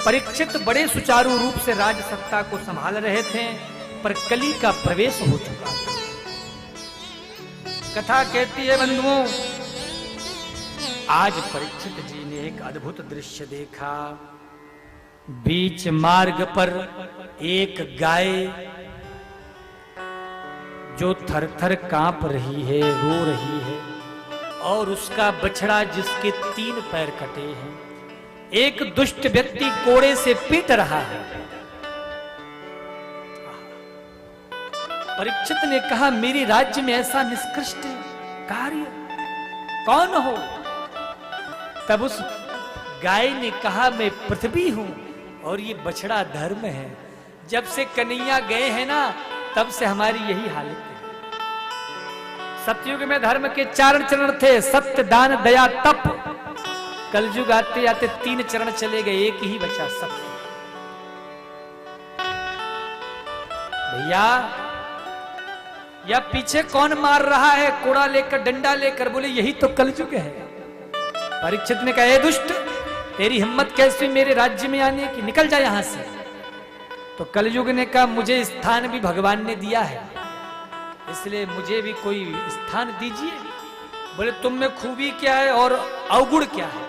परीक्षित बड़े सुचारू रूप से राज सत्ता को संभाल रहे थे, पर कली का प्रवेश हो चुका था। कथा कहती है बंधुओं, आज परीक्षित जी ने एक अद्भुत दृश्य देखा। बीच मार्ग पर एक गाय जो थर-थर कांप रही है, रो रही है, और उसका बछड़ा जिसके 3 पैर कटे हैं, एक दुष्ट व्यक्ति कोड़े से पीट रहा है। परीक्षित ने कहा, मेरे राज्य में ऐसा निष्कृष्ट कार्य कौन हो? तब उस गाय ने कहा, मैं पृथ्वी हूं और ये बछड़ा धर्म है। जब से कन्हैया गए हैं ना, तब से हमारी यही हालत है। सतयुग में धर्म के 4 चरण थे, सत्य, दान, दया, तप। कलयुग आते आते 3 चरण चले गए, एक ही बचा, सत्य। भैया, या पीछे कौन मार रहा है कोड़ा लेकर, डंडा लेकर? बोले, यही तो कलयुग है। परीक्षित ने कहा, ए दुष्ट, तेरी हिम्मत कैसे मेरे राज्य में आने की? निकल जा यहां से। तो कलयुग ने कहा, मुझे स्थान भी भगवान ने दिया है, इसलिए मुझे भी कोई स्थान दीजिए। बोले, तुम में खूबी क्या है और अवगुण क्या है?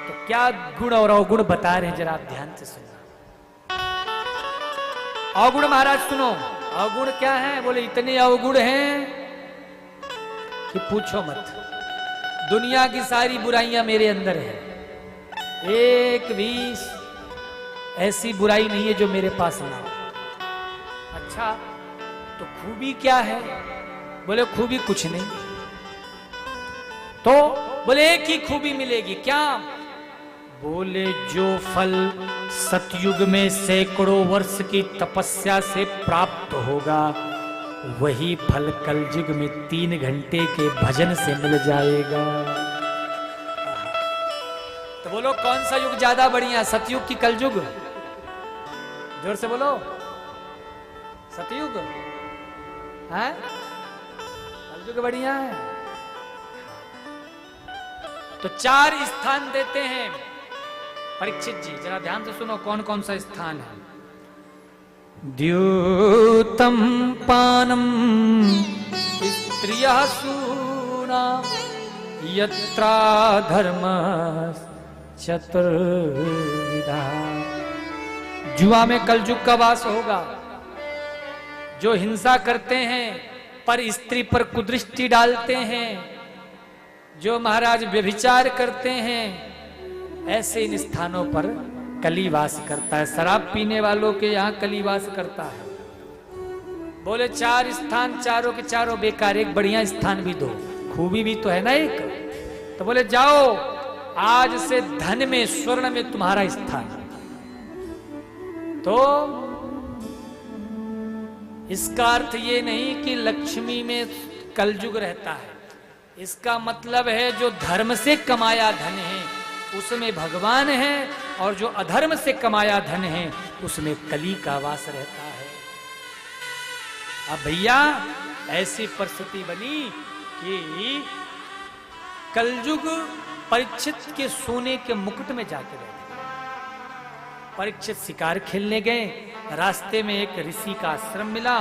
तो क्या गुण और अवगुण बता रहे हैं, जरा आप ध्यान से सुनना। अवगुण महाराज सुनो। अवगुण क्या है? बोले, इतने अवगुण हैं कि पूछो मत। दुनिया की सारी बुराइयां मेरे अंदर है, एक भी ऐसी बुराई नहीं है जो मेरे पास ना हो। अच्छा, तो खूबी क्या है? बोले, खूबी कुछ नहीं। तो बोले, एक ही खूबी मिलेगी, क्या? बोले, जो फल सतयुग में सैकड़ों वर्ष की तपस्या से प्राप्त होगा, वही फल कलयुग में 3 घंटे के भजन से मिल जाएगा। तो बोलो, कौन सा युग ज्यादा बढ़िया, सतयुग की कलयुग? जोर से बोलो, सतयुग है? कलयुग बढ़िया है? तो 4 स्थान देते हैं परीक्षित जी, जरा ध्यान से सुनो, कौन कौन सा स्थान है। द्यूतम पानम स्त्रियः सूना यत्रा धर्म चतुर्विधा। जुआ में कलयुग का वास होगा। जो हिंसा करते हैं, पर स्त्री पर कुदृष्टि डालते हैं, जो महाराज व्यभिचार करते हैं, ऐसे इन स्थानों पर कलीवास करता है। शराब पीने वालों के यहाँ कलीवास करता है। बोले, 4 स्थान, चारों के चारों बेकार, एक बढ़िया स्थान भी दो, खूबी भी तो है ना एक। तो बोले, जाओ, आज से धन में, स्वर्ण में तुम्हारा स्थान। तो इसका अर्थ ये नहीं कि लक्ष्मी में कलयुग रहता है। इसका मतलब है जो धर्म से कमाया धन है उसमें भगवान है, और जो अधर्म से कमाया धन है उसमें कली का वास रहता है। अब भैया, ऐसी परिस्थिति बनी कि कलयुग परीक्षित के सोने के मुकुट में जाके बैठ गए। परीक्षित शिकार खेलने गए, रास्ते में एक ऋषि का आश्रम मिला।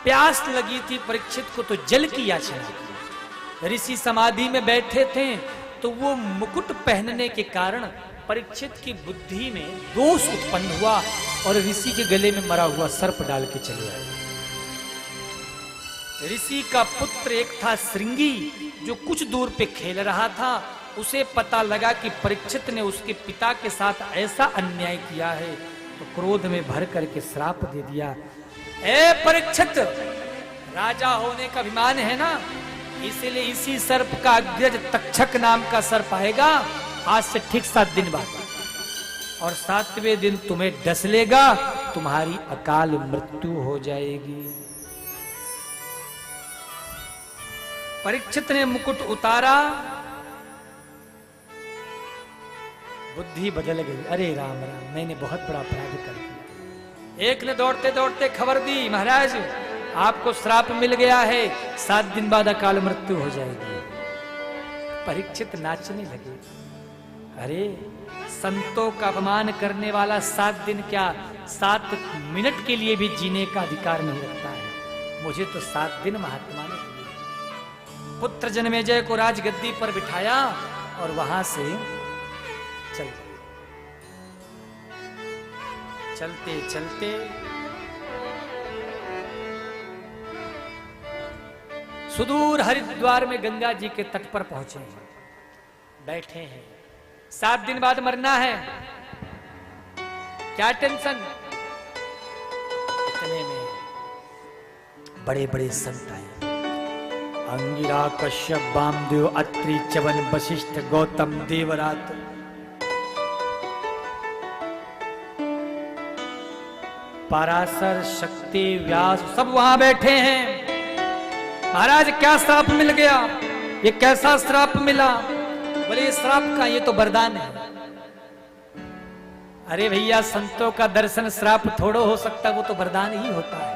प्यास लगी थी परीक्षित को, तो जल की याचना की। ऋषि समाधि में बैठे थे, तो वो मुकुट पहनने के कारण परीक्षित की बुद्धि में दोष उत्पन्न हुआ और ऋषि के गले में मरा हुआ सर्प डाल के चले आए। ऋषि का पुत्र एक था श्रृंगी, जो कुछ दूर पे खेल रहा था। उसे पता लगा कि परीक्षित ने उसके पिता के साथ ऐसा अन्याय किया है, तो क्रोध में भर करके श्राप दे दिया। ए परीक्षित, राजा होने का अभिमान है ना, इसलिए इसी सर्प का अग्रज तक्षक नाम का सर्प आएगा आज से ठीक 7 दिन बाद, और 7वें दिन तुम्हें डस लेगा, तुम्हारी अकाल मृत्यु हो जाएगी। परीक्षित ने मुकुट उतारा, बुद्धि बदल गई। अरे राम राम, मैंने बहुत बड़ा अपराध कर दिया। एक ने दौड़ते दौड़ते खबर दी, महाराज आपको श्राप मिल गया है, 7 दिन बाद अकाल मृत्यु हो जाएगी। परीक्षित नाचने लगे। अरे संतों का अपमान करने वाला 7 दिन क्या 7 मिनट के लिए भी जीने का अधिकार नहीं रखता है। मुझे तो 7 दिन महात्मा ने दिए। पुत्र जन्मेजय को राजगद्दी पर बिठाया और वहां से चलते चलते सुदूर हरिद्वार में गंगा जी के तट पर पहुंचे हैं, बैठे हैं। 7 दिन बाद मरना है, क्या टेंशन। इतने में बड़े बड़े संत आए, अंगिरा, कश्यप, वामदेव, अत्रि, च्यवन, वशिष्ठ, गौतम, देवरात। पराशर, शक्ति, व्यास सब वहां बैठे हैं। महाराज क्या श्राप मिल गया, ये कैसा श्राप मिला। बोले ये श्राप का, ये तो वरदान है। अरे भैया संतों का दर्शन श्राप थोड़ो हो सकता, वो तो वरदान ही होता है।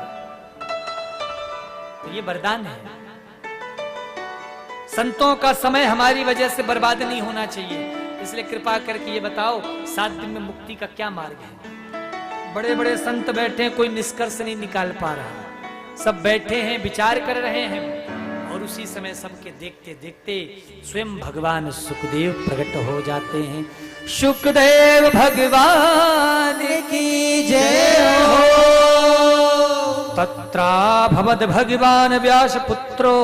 तो ये वरदान है। संतों का समय हमारी वजह से बर्बाद नहीं होना चाहिए, इसलिए कृपा करके ये बताओ 7 दिन में मुक्ति का क्या मार्ग है। बड़े बड़े संत बैठे, कोई निष्कर्ष नहीं निकाल पा रहा। सब बैठे हैं, विचार कर रहे हैं, और उसी समय सबके देखते देखते स्वयं भगवान सुखदेव प्रकट हो जाते हैं। सुखदेव भगवान की जय हो। तत्रा भवद भगवान व्यास पुत्रो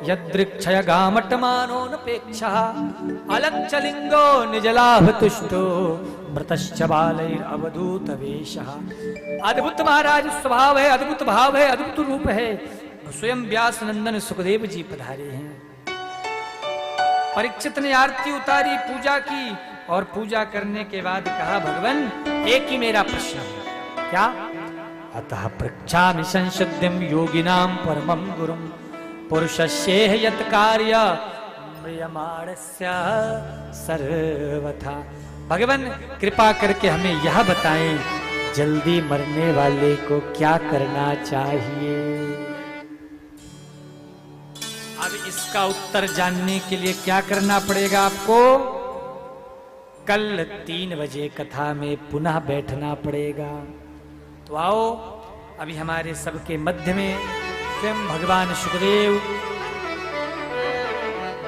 यदृक्षय गामटमानोऽनपेक्षा अलक्षलिंगो निजलाभ तुष्टो मृतश्च बालैर अवधूत वेशः। अद्भुत महाराज स्वभाव है, अद्भुत भाव है, अद्भुत रूप है। स्वयं व्यास नंदन सुखदेव जी पधारे हैं। परीक्षित ने आरती उतारी, पूजा की, और पूजा करने के बाद कहा भगवान एक ही मेरा प्रश्न है। क्या? अतः पृच्छामि संशुद्धिं योगिनां परमं गुरुं पुरुषस्येह यत् कार्य म्रियमाणस्य सर्वथा। भगवान कृपा करके हमें यह बताएं, जल्दी मरने वाले को क्या करना चाहिए। अब इसका उत्तर जानने के लिए क्या करना पड़ेगा आपको? कल 3 बजे कथा में पुनः बैठना पड़ेगा। तो आओ, अभी हमारे सबके मध्य में स्वयं भगवान सुखदेव,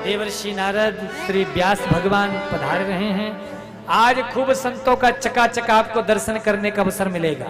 देवर्षि नारद, श्री व्यास भगवान पधार रहे हैं। आज खूब संतों का चकाचक आपको दर्शन करने का अवसर मिलेगा।